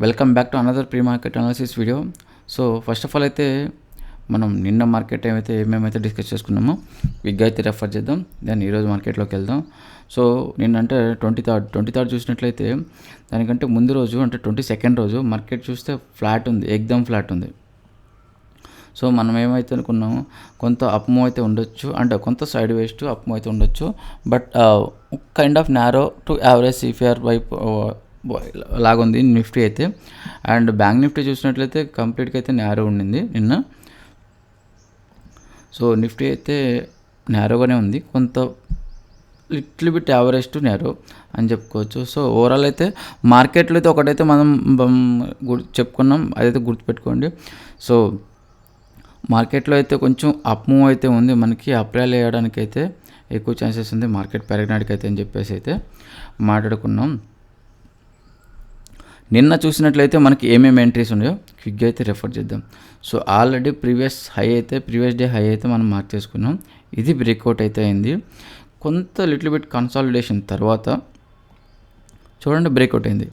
Welcome back to another pre market analysis video. So first of all అయితే మనం నిన్న market ఏమేమైతే discuss చేసుకున్నామో క్విక్గా అయితే రెఫర్ చేద్దాం. దెన్ ఈరోజు మార్కెట్లోకి వెళ్దాం. సో నిన్న అంటే ట్వంటీ థర్డ్ చూసినట్లయితే దానికంటే ముందు రోజు అంటే 22nd రోజు మార్కెట్ చూస్తే ఫ్లాట్ ఉంది, ఎగ్దమ్ ఫ్లాట్ ఉంది. సో మనం ఏమైతే అనుకున్నాము, కొంత అప్ మూవ్ అయితే ఉండొచ్చు, అంటే కొంత సైడ్ వేస్ట్ అప్ మూవ్ అయితే ఉండొచ్చు, but kind of narrow to average CPR వైపు లాగుంది నిఫ్టీ అయితే. అండ్ బ్యాంక్ నిఫ్టీ చూసినట్లయితే కంప్లీట్గా అయితే నారో ఉండింది నిన్న. సో నిఫ్టీ అయితే నారోగానే ఉంది, కొంత little bit average to narrow అని చెప్పుకోవచ్చు. సో ఓవరాల్ అయితే మార్కెట్లో అయితే ఒకటైతే మనం చెప్పుకున్నాం, అదైతే గుర్తుపెట్టుకోండి. సో మార్కెట్లో అయితే కొంచెం అప్ మూవ్ అయితే ఉంది, మనకి అప్రైల్ వేయడానికి అయితే ఎక్కువ ఛాన్సెస్ ఉంది, మార్కెట్ పెరగడానికి అయితే అని చెప్పేసి అయితే మాట్లాడుకున్నాం. నిన్న చూసినట్లయితే మనకి ఏమేమి ఎంట్రీస్ ఉన్నాయో క్విక్గా అయితే రెఫర్ చేద్దాం. So already previous day high అయితే మనం మార్క్ చేసుకున్నాం. ఇది బ్రేక్అవుట్ అయితే అయింది, కొంత లిటిల్ బిట్ కన్సాలిడేషన్ తర్వాత చూడండి బ్రేక్అవుట్ అయింది.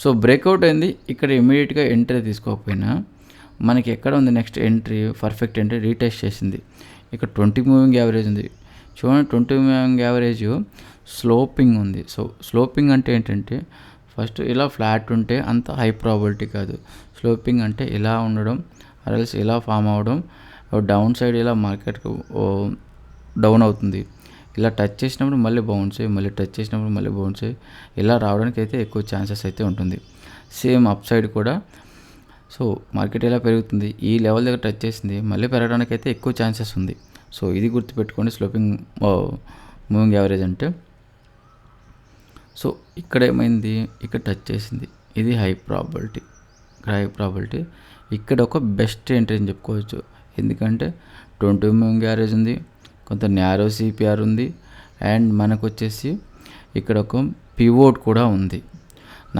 సో బ్రేక్అవుట్ అయింది, ఇక్కడ ఇమీడియట్గా ఎంట్రీ తీసుకోకపోయినా మనకి ఎక్కడ ఉంది next entry, perfect entry retest చేసింది. ఇక్కడ 20 మూవింగ్ యావరేజ్ ఉంది చూడండి, 20 మూవింగ్ యావరేజ్ స్లోపింగ్ ఉంది. సో స్లోపింగ్ అంటే ఏంటంటే ఫస్ట్ ఇలా ఫ్లాట్ ఉంటే అంత హై ప్రాబిలిటీ కాదు, స్లోపింగ్ అంటే ఇలా ఉండడం అరల్స్ ఇలా ఫామ్ అవ్వడం, డౌన్ సైడ్ ఇలా మార్కెట్కి డౌన్ అవుతుంది, ఇలా టచ్ చేసినప్పుడు మళ్ళీ బౌన్స్ అయ్యి, మళ్ళీ టచ్ చేసినప్పుడు మళ్ళీ బౌన్స్ అయ్యి ఇలా రావడానికి అయితే ఎక్కువ ఛాన్సెస్ అయితే ఉంటుంది. సేమ్ అప్ సైడ్ కూడా. సో మార్కెట్ ఎలా పెరుగుతుంది, ఈ లెవెల్ దగ్గర టచ్ చేసింది, మళ్ళీ పెరగడానికి అయితే ఎక్కువ ఛాన్సెస్ ఉంది. సో ఇది గుర్తుపెట్టుకోండి స్లోపింగ్ మూవింగ్ యావరేజ్ అంటే. సో ఇక్కడ ఏమైంది, ఇక్కడ టచ్ చేసింది, ఇది హై ప్రాబిలిటీ. ఇక్కడ ఒక బెస్ట్ ఎంట్రీ అని చెప్పుకోవచ్చు, ఎందుకంటే 20 మూవింగ్ యావరేజ్ ఉంది, కొంత నారో సిపిఆర్ ఉంది, అండ్ మనకు వచ్చేసి ఇక్కడ ఒక పివోట్ కూడా ఉంది.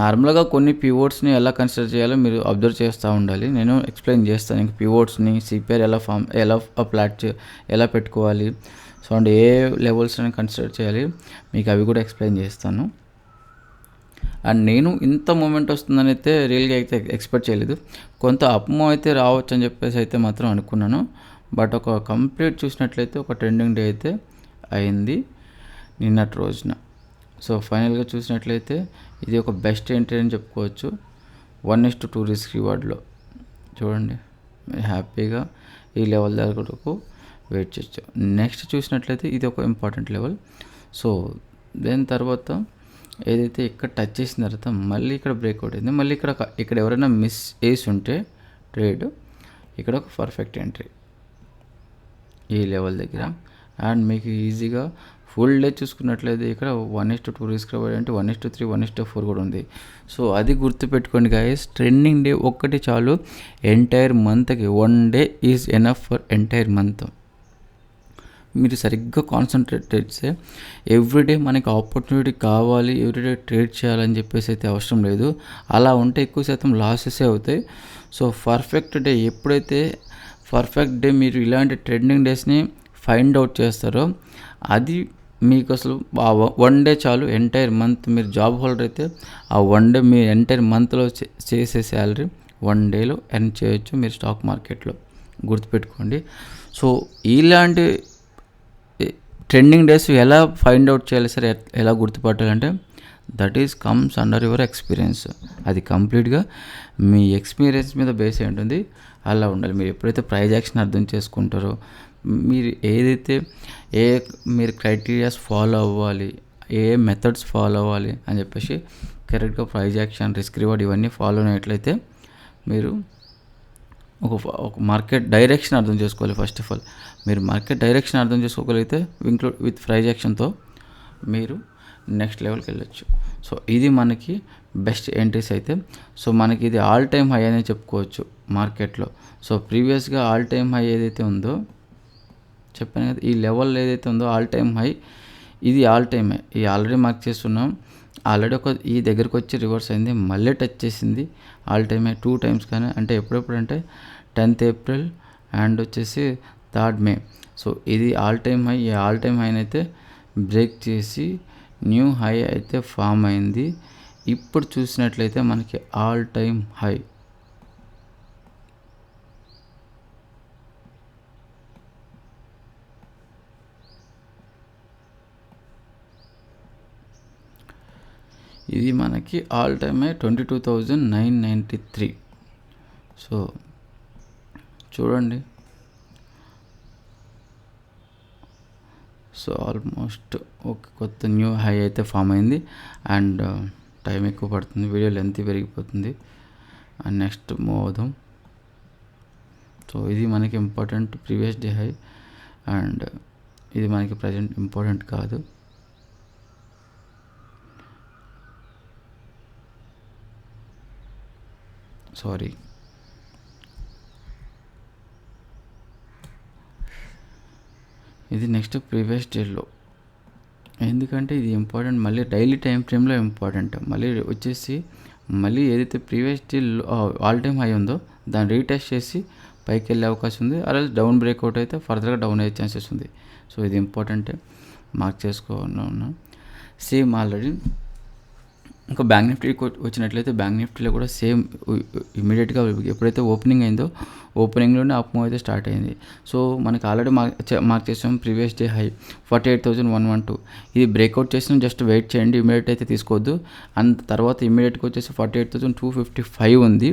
నార్మల్గా కొన్ని పివోట్స్ని ఎలా కన్సిడర్ చేయాలో మీరు అబ్జర్వ్ చేస్తూ ఉండాలి, నేను ఎక్స్ప్లెయిన్ చేస్తాను. ఇంక పివోట్స్ని సిపిఆర్ ఎలా ఎలా పెట్టుకోవాలి, సో అండ్ ఏ లెవెల్స్ని కన్సిడర్ చేయాలి మీకు అవి కూడా ఎక్స్ప్లెయిన్ చేస్తాను. అండ్ నేను ఇంత మూమెంట్ వస్తుందని అయితే రియల్గా అయితే ఎక్స్పెక్ట్ చేయలేదు, కొంత అప్ మూవ్ అయితే రావచ్చు అని చెప్పేసి అయితే మాత్రం అనుకున్నాను. బట్ ఒక కంప్లీట్ చూసినట్లయితే ఒక ట్రెండింగ్ డే అయితే అయింది నిన్నటి రోజున. సో ఫైనల్గా చూసినట్లయితే ఇది ఒక బెస్ట్ ఎంట్రీ అని చెప్పుకోవచ్చు. 1:2 రిస్క్ రివార్డ్లో చూడండి, హ్యాపీగా ఈ లెవెల్ దగ్గరకు వెయిట్ చేయొచ్చు. నెక్స్ట్ చూసినట్లయితే ఇది ఒక ఇంపార్టెంట్ లెవెల్. సో దాని తర్వాత ఏదైతే ఇక్కడ టచ్ చేసిన తర్వాత మళ్ళీ ఇక్కడ బ్రేక్అవుట్ అయింది, మళ్ళీ ఇక్కడ ఎవరైనా మిస్ వేసి ఉంటే ట్రేడ్, ఇక్కడ ఒక పర్ఫెక్ట్ ఎంట్రీ ఈ లెవెల్ దగ్గర. అండ్ మీకు ఈజీగా ఫుల్ డే చూసుకున్నట్లయితే ఇక్కడ 1:2 రిస్క్ రివార్డ్ అంటే 1:3 1:4 కూడా ఉంది. సో అది గుర్తుపెట్టుకోండి గాయస్, ట్రెండింగ్ డే ఒక్కటి చాలు ఎంటైర్ మంత్కి. 1 day is enough for entire month. మీరు సరిగ్గా కాన్సన్ట్రేట్ చేస్తే ఎవ్రీడే మనకి ఆపర్చునిటీ కావాలి, ఎవ్రీడే ట్రేడ్ చేయాలని చెప్పేసి అయితే అవసరం లేదు. అలా ఉంటే ఎక్కువ శాతం లాసెసే అవుతాయి. సో పర్ఫెక్ట్ డే ఎప్పుడైతే మీరు ఇలాంటి ట్రెండింగ్ డేస్ని ఫైండ్ అవుట్ చేస్తారో అది మీకు అసలు 1 డే చాలు ఎంటైర్ మంత్. మీరు జాబ్ హోల్డర్ అయితే ఆ 1 డే మీ ఎంటైర్ మంత్లో చేసే శాలరీ 1 డేలో ఎర్న్ చేయొచ్చు మీరు స్టాక్ మార్కెట్లో, గుర్తుపెట్టుకోండి. సో ఇలాంటి ట్రెండింగ్ డేస్ ఎలా ఫైండ్ అవుట్ చేయాలి సరే, ఎలా గుర్తుపట్టాలంటే that is comes under your experience. అది కంప్లీట్గా మీ ఎక్స్పీరియన్స్ మీద బేస్ అయి ఉంటుంది, అలా ఉండాలి. మీరు ఎప్పుడైతే ప్రైజ్ యాక్షన్ అర్థం చేసుకుంటారో, మీరు మీరు క్రైటీరియాస్ ఫాలో అవ్వాలి, ఏ మెథడ్స్ ఫాలో అవ్వాలి అని చెప్పేసి కరెక్ట్గా ప్రైజ్ యాక్షన్, రిస్క్ రివార్డ్ ఇవన్నీ ఫాలో అయినట్లయితే మీరు ఒక మార్కెట్ డైరెక్షన్ అర్థం చేసుకోవాలి. ఫస్ట్ ఆఫ్ ఆల్ మీరు మార్కెట్ డైరెక్షన్ అర్థం చేసుకోగలిగితే ఇంక్లూడ్ విత్ ప్రైజ్ యాక్షన్తో మీరు నెక్స్ట్ లెవెల్కి వెళ్ళొచ్చు. సో ఇది మనకి బెస్ట్ ఎంట్రీస్ అయితే. సో మనకి ఇది ఆల్ టైమ్ హై అని చెప్పుకోవచ్చు మార్కెట్లో. సో ప్రీవియస్గా ఆల్ టైమ్ హై ఏదైతే ఉందో చెప్పాను కదా, ఈ లెవెల్ ఏదైతే ఉందో ఆల్ టైమ్ హై, ఇది ఆల్ టైమ్ హై. ఇది ఆల్రెడీ మార్క్ చేస్తున్నాం, ఆల్రెడీ ఈ దగ్గరకు వచ్చి రివర్స్ అయింది, మళ్ళీ టచ్ చేసింది ఆల్ టైమ్ హై 2 times. కానీ అంటే ఎప్పుడెప్పుడు అంటే 10th April అండ్ వచ్చేసి 3rd May. సో ఇది ఆల్ టైమ్ హై. ఈ ఆల్ టైమ్ హైని అయితే బ్రేక్ చేసి న్యూ హై అయితే ఫామ్ అయింది ఇప్పుడు చూసినట్లయితే మనకి ఆల్ టైమ్ హై. ఇది మనకి ఆల్ టైమ్ హై 22,993. సో చూడండి, సో ఆల్మోస్ట్ ఒక కొత్త న్యూ హై అయితే ఫామ్ అయింది. అండ్ టైం ఎక్కువ పడుతుంది, వీడియో లెంత్ పెరిగిపోతుంది. అండ్ నెక్స్ట్ మూవ్ అవుదాం. సో ఇది మనకి important previous day high, and ఇది మనకి ప్రజెంట్ ఇంపార్టెంట్ కాదు. సారీ, ఇది నెక్స్ట్ ప్రీవియస్ డేలో, ఎందుకంటే ఇది ఇంపార్టెంట్. మళ్ళీ డైలీ టైం ఫ్రేమ్లో ఇంపార్టెంట్. మళ్ళీ వచ్చేసి మళ్ళీ ఏదైతే previous day all time high ఉందో దాన్ని రీటెస్ట్ చేసి పైకి వెళ్ళే అవకాశం ఉంది. అలాగే డౌన్ బ్రేక్అవుట్ అయితే ఫర్దర్గా డౌన్ అయ్యే ఛాన్సెస్ ఉంది. సో ఇది ఇంపార్టెంటే, మార్క్ చేసుకోవాలన్నా. సేమ్ ఆల్రెడీ ఇంకా బ్యాంక్ నిఫ్టీ వచ్చినట్లయితే బ్యాంక్ నిఫ్టీలో కూడా సేమ్ ఇమీడియట్గా ఎప్పుడైతే ఓపెనింగ్ అయిందో ఓపెనింగ్లోనే అప్ మూవ్ అయితే స్టార్ట్ అయింది. సో మనకి ఆల్రెడీ మార్క్ చేసాం ప్రీవియస్ డే హై 48,112. ఇది బ్రేక్అవుట్ చేసిన జస్ట్ వెయిట్ చేయండి, ఇమీడియట్ అయితే తీసుకోవద్దు. అండ్ తర్వాత ఇమీడియట్గా వచ్చేసి 48,255 ఉంది.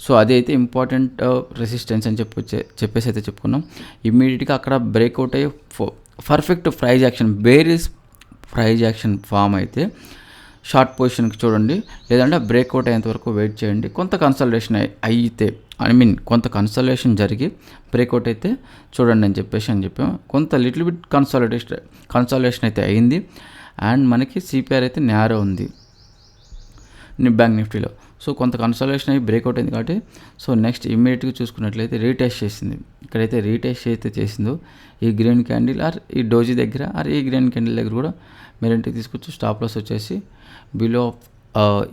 సో అది అయితే ఇంపార్టెంట్ రెసిస్టెన్స్ అని చెప్పేసి అయితే చెప్పుకున్నాం. ఇమీడియట్గా అక్కడ బ్రేక్అవుట్ అయ్యి perfect price action, బేరిస్ price action form అయితే షార్ట్ పొజిషన్కి చూడండి, లేదంటే బ్రేక్అవుట్ అయ్యేంత వరకు వెయిట్ చేయండి. కొంత కన్సల్టేషన్ అయితే కొంత కన్సల్టేషన్ జరిగి బ్రేక్అవుట్ అయితే చూడండి అని చెప్పాము. కొంత లిటిల్ బిట్ కన్సల్టేషన్ అయితే అయింది. అండ్ మనకి సిపిఆర్ అయితే నేరో ఉంది బ్యాంక్ నిఫ్టీలో. సో కొంత కన్సల్టేషన్ అయ్యి బ్రేక్అవుట్ అయింది కాబట్టి సో నెక్స్ట్ ఇమ్మీడియట్గా చూసుకున్నట్లయితే రీటెస్ట్ చేసింది. ఇక్కడైతే రీటెస్ట్ అయితే చేసిందో ఈ గ్రీన్ క్యాండిల్ ఆర్ ఈ డోజీ దగ్గర ఆర్ ఈ గ్రీన్ క్యాండిల్ దగ్గర కూడా మీరు ఇంటికి తీసుకొచ్చి స్టాప్ లాస్ వచ్చేసి బిలో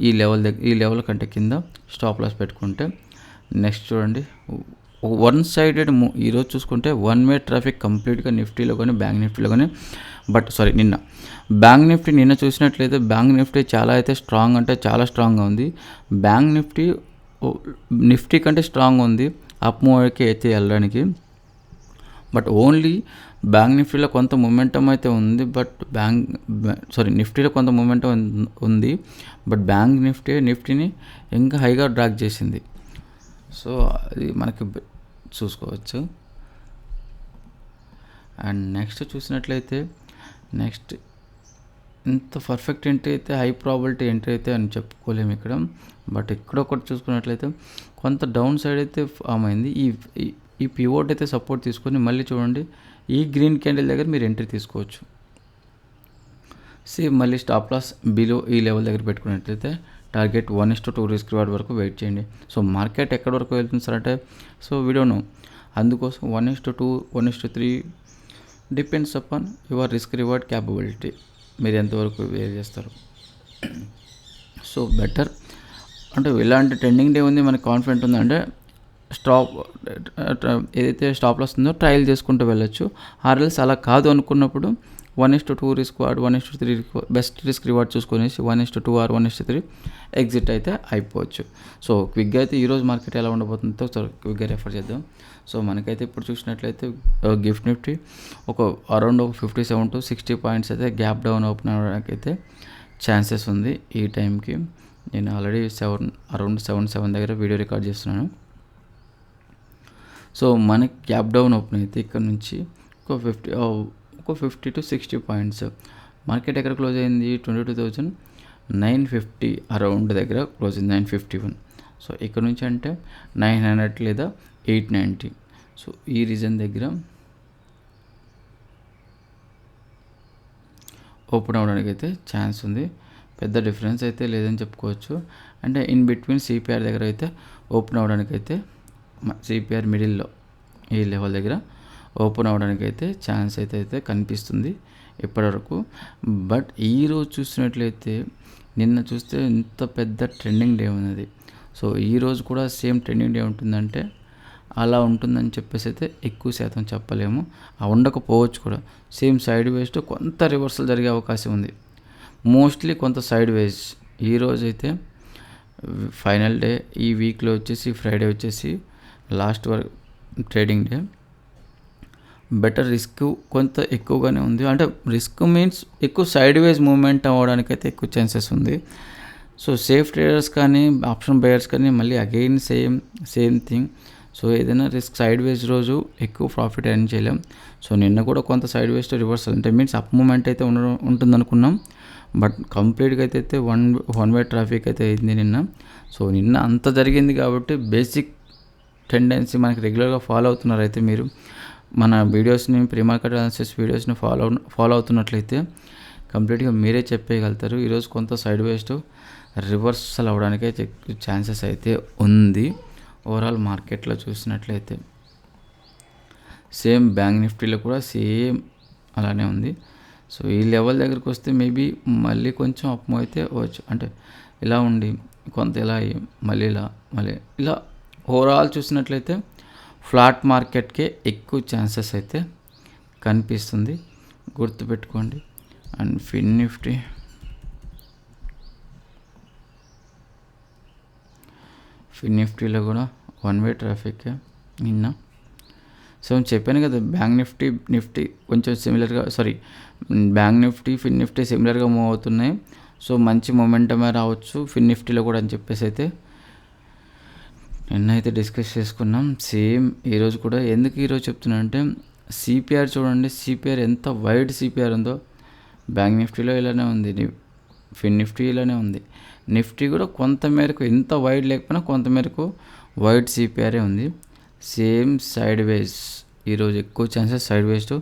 ఈ లెవెల్ కంటే కింద స్టాప్ లాస్ పెట్టుకుంటే నెక్స్ట్ చూడండి వన్ సైడెడ్ ఈరోజు చూసుకుంటే వన్ వే ట్రాఫిక్ కంప్లీట్గా నిఫ్టీలో కానీ బ్యాంక్ నిఫ్టీలో కానీ. నిన్న బ్యాంక్ నిఫ్టీ నిన్న చూసినట్లయితే బ్యాంక్ నిఫ్టీ చాలా అయితే స్ట్రాంగ్ అంటే చాలా స్ట్రాంగ్గా ఉంది. బ్యాంక్ నిఫ్టీ కంటే స్ట్రాంగ్ ఉంది అప్ మూవ్కి అయితే వెళ్ళడానికి. బట్ ఓన్లీ బ్యాంక్ నిఫ్టీలో కొంత మొమెంటం అయితే ఉంది. నిఫ్టీలో కొంత మొమెంటం ఉంది. బట్ బ్యాంక్ నిఫ్టీని ఇంకా హైగా డ్రాగ్ చేసింది. సో అది మనకి చూసుకోవచ్చు. అండ్ నెక్స్ట్ చూసినట్లయితే నెక్స్ట్ ఇంత పర్ఫెక్ట్ ఎంట్రీ అయితే హై ప్రాబిలిటీ ఎంట్రీ అయితే అని చెప్పుకోలేము ఇక్కడ. బట్ ఇక్కడ ఒకటి చూసుకున్నట్లయితే కొంత డౌన్ సైడ్ అయితే ఫామ్ అయింది. ఈ పివోట్ అయితే సపోర్ట్ తీసుకొని మళ్ళీ చూడండి ఈ గ్రీన్ క్యాండిల్ దగ్గర మీరు ఎంట్రీ తీసుకోవచ్చు. సేమ్ మళ్ళీ స్టాప్ లాస్ బిలో ఈ లెవెల్ దగ్గర పెట్టుకున్నట్లయితే టార్గెట్ 1:2 రిస్క్ రివార్డ్ వరకు వెయిట్ చేయండి. సో మార్కెట్ ఎక్కడి వరకు వెళ్తుంది సార్ అంటే సో వీ డోంట్ నో. అందుకోసం 1:2 1:3 depends upon your risk reward capability, మీరు ఎంతవరకు వేర్ చేస్తారు. సో బెటర్ అంటే ఇలాంటి ట్రెండింగ్ డే ఉంది మనకు కాన్ఫిడెంట్ ఉందంటే ఏదైతే స్టాప్ లాస్ ఉందో ట్రయల్ చేసుకుంటూ వెళ్ళొచ్చు. ఆర్ఎల్స్ అలా కాదు అనుకున్నప్పుడు 1:2 risk reward 1:3 best risk reward చూసుకునేసి 1:2 ఆర్ 1:3 ఎగ్జిట్ అయితే అయిపోవచ్చు. సో క్విక్గా అయితే ఈరోజు మార్కెట్ ఎలా ఉండబోతుందో క్విక్గా రెఫర్ చేద్దాం. సో మనకైతే ఇప్పుడు చూసినట్లయితే gift Nifty around 57 to 60 points అయితే గ్యాప్ డౌన్ ఓపెన్ అవ్వడానికి అయితే ఛాన్సెస్ ఉంది. ఈ టైంకి నేను ఆల్రెడీ అరౌండ్ 7 దగ్గర వీడియో రికార్డ్ చేస్తున్నాను. సో మనకి గ్యాప్ డౌన్ ఓపెన్ అయితే ఇక్కడ నుంచి ఒక 50 to 60 పాయింట్స్. మార్కెట్ ఎక్కడ క్లోజ్ అయింది 22,950 అరౌండ్ దగ్గర క్లోజ్ అయింది 951. సో ఇక్కడ నుంచి అంటే 900 లేదా 890. సో ఈ రీజన్ దగ్గర ఓపెన్ అవ్వడానికి అయితే ఛాన్స్ ఉంది. పెద్ద డిఫరెన్స్ అయితే లేదని చెప్పుకోవచ్చు. అంటే ఇన్ బిట్వీన్ సిపిఆర్ దగ్గర అయితే ఓపెన్ అవ్వడానికి అయితే సిపిఆర్ మిడిల్లో ఈ లెవెల్ దగ్గర ఓపెన్ అవ్వడానికి అయితే ఛాన్స్ అయితే కనిపిస్తుంది ఇప్పటివరకు. బట్ ఈరోజు చూసినట్లయితే నిన్న చూస్తే ఇంత పెద్ద ట్రెండింగ్ డే ఉన్నది. సో ఈరోజు కూడా సేమ్ ట్రెండింగ్ డే ఉంటుందంటే అలా ఉంటుందని చెప్పేసి అయితే ఎక్కువ శాతం చెప్పలేము. ఉండకపోవచ్చు కూడా. సేమ్ సైడ్ వేస్తో కొంత రివర్సల్ జరిగే అవకాశం ఉంది. మోస్ట్లీ కొంత సైడ్ వేస్ ఈరోజు అయితే ఫైనల్ డే. ఈ వీక్లో వచ్చేసి ఫ్రైడే వచ్చేసి లాస్ట్ వరకు ట్రేడింగ్ డే. బెటర్ రిస్క్ కొంత ఎక్కువగానే ఉంది. అంటే రిస్క్ మీన్స్ ఎక్కువ సైడ్ వేస్ మూవ్మెంట్ అవ్వడానికి అయితే ఎక్కువ ఛాన్సెస్ ఉంది. సో సేఫ్ ట్రేడర్స్ కానీ ఆప్షన్ బయర్స్ కానీ మళ్ళీ అగైన్ సేమ్ థింగ్. సో ఏదైనా రిస్క్ సైడ్ వేస్ రోజు ఎక్కువ ప్రాఫిట్ ఎర్న్ చేయలేం. సో నిన్న కూడా కొంత సైడ్ వేస్ రివర్సల్ అంటే మీన్స్ అప్ మూమెంట్ అయితే ఉంటుంది అనుకున్నాం. బట్ కంప్లీట్గా అయితే వన్ వే ట్రాఫిక్ అయితే అయింది నిన్న. సో నిన్న అంత జరిగింది కాబట్టి బేసిక్ టెండెన్సీ మనకి రెగ్యులర్గా ఫాలో అవుతున్నారు అయితే మీరు మన వీడియోస్ని ప్రీ మార్కెట్ అనాలిసిస్ వీడియోస్ని ఫాలో అవుతున్నట్లయితే కంప్లీట్గా మీరే చెప్పేయగలుగుతారు. ఈరోజు కొంత సైడ్ వేస్ట్ రివర్సల్ అవ్వడానికి ఛాన్సెస్ అయితే ఉంది. ఓవరాల్ మార్కెట్లో చూసినట్లయితే సేమ్ బ్యాంక్ నిఫ్టీలో కూడా సేమ్ అలానే ఉంది. సో ఈ లెవెల్ దగ్గరికి వస్తే మేబీ మళ్ళీ కొంచెం అప్ మూవ్ అయితే అవ్వచ్చు. అంటే ఇలా ఉండి కొంత ఇలా మళ్ళీ ఇలా ఓవరాల్ చూసినట్లయితే ఫ్లాట్ మార్కెట్కే ఎక్కువ ఛాన్సెస్ అయితే కనిపిస్తుంది, గుర్తుపెట్టుకోండి. అండ్ ఫిన్ నిఫ్టీలో కూడా వన్ వే ట్రాఫిక్ నిన్న. సో చెప్పాను కదా బ్యాంక్ నిఫ్టీ కొంచెం సిమిలర్గా బ్యాంక్ నిఫ్టీ ఫిన్ నిఫ్టీ సిమిలర్గా మూవ్ అవుతున్నాయి. సో మంచి మొమెంటమే రావచ్చు ఫిన్ నిఫ్టీలో కూడా అని చెప్పేసి అయితే నిన్నైతే డిస్కస్ చేసుకున్నాం. సేమ్ ఈరోజు కూడా ఎందుకు ఈరోజు చెప్తున్నా అంటే సిపిఆర్ చూడండి, సిపిఆర్ ఎంత వైడ్ సిపిఆర్ ఉందో. బ్యాంక్ నిఫ్టీలో ఇలానే ఉంది, ఫిన్ నిఫ్టీ ఇలానే ఉంది. నిఫ్టీ కూడా కొంతమేరకు ఎంత వైడ్ లేకపోయినా కొంతమేరకు వైడ్ సిపిఆరే ఉంది. సేమ్ సైడ్ వేస్ ఈరోజు ఎక్కువ ఛాన్సెస్ సైడ్ వేస్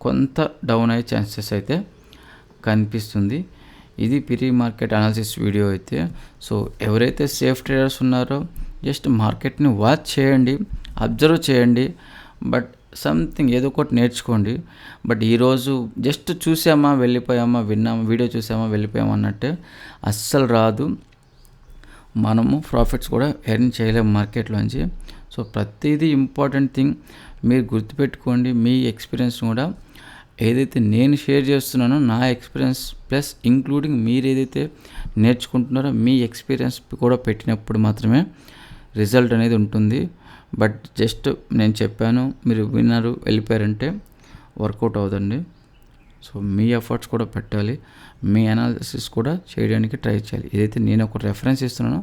కొంత డౌన్ అయ్యే ఛాన్సెస్ అయితే కనిపిస్తుంది. ఇది ప్రీ మార్కెట్ అనాలిసిస్ వీడియో అయితే. సో ఎవరైతే సేఫ్ ట్రేడర్స్ ఉన్నారో జస్ట్ మార్కెట్ని వాచ్ చేయండి, అబ్జర్వ్ చేయండి, బట్ సంథింగ్ ఏదో ఒకటి నేర్చుకోండి. బట్ ఈరోజు జస్ట్ చూసామా వెళ్ళిపోయామా, విన్నామా, వీడియో చూసామా వెళ్ళిపోయామా అన్నట్టే అస్సలు రాదు. మనము ప్రాఫిట్స్ కూడా ఎర్న్ చేయలేము మార్కెట్లోంచి. సో ప్రతిదీ ఇంపార్టెంట్ థింగ్ మీరు గుర్తుపెట్టుకోండి. మీ ఎక్స్పీరియన్స్ కూడా ఏదైతే నేను షేర్ చేస్తున్నానో నా ఎక్స్పీరియన్స్ ప్లస్ ఇంక్లూడింగ్ మీరు ఏదైతే నేర్చుకుంటున్నారో మీ ఎక్స్పీరియన్స్ కూడా పెట్టినప్పుడు మాత్రమే రిజల్ట్ అనేది ఉంటుంది. బట్ జస్ట్ నేను చెప్పాను మీరు విన్నారు వెళ్ళిపోయారంటే వర్కౌట్ అవుతుంది. సో మీ ఎఫర్ట్స్ కూడా పెట్టాలి, మీ అనాలిసిస్ కూడా చేయడానికి ట్రై చేయాలి. ఏదైతే నేను ఒక రెఫరెన్స్ ఇస్తున్నానో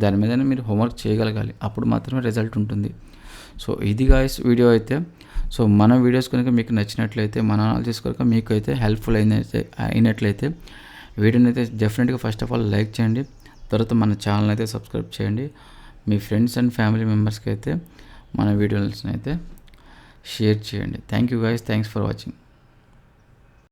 దాని మీదనే మీరు హోంవర్క్ చేయగలగాలి, అప్పుడు మాత్రమే రిజల్ట్ ఉంటుంది. సో ఇది గాయ్స్ వీడియో అయితే. సో మన వీడియోస్ కనుక మీకు నచ్చినట్లయితే, మన అనాలిసిస్ కనుక మీకు అయితే హెల్ప్ఫుల్ అయినట్లయితే వీడియోని అయితే డెఫినెట్గా ఫస్ట్ ఆఫ్ ఆల్ లైక్ చేయండి. తర్వాత మన ఛానల్ అయితే సబ్స్క్రైబ్ చేయండి. మీ ఫ్రెండ్స్ అండ్ ఫ్యామిలీ మెంబర్స్కి అయితే మన వీడియోస్ని అయితే షేర్ చేయండి. Thank you guys, thanks for watching.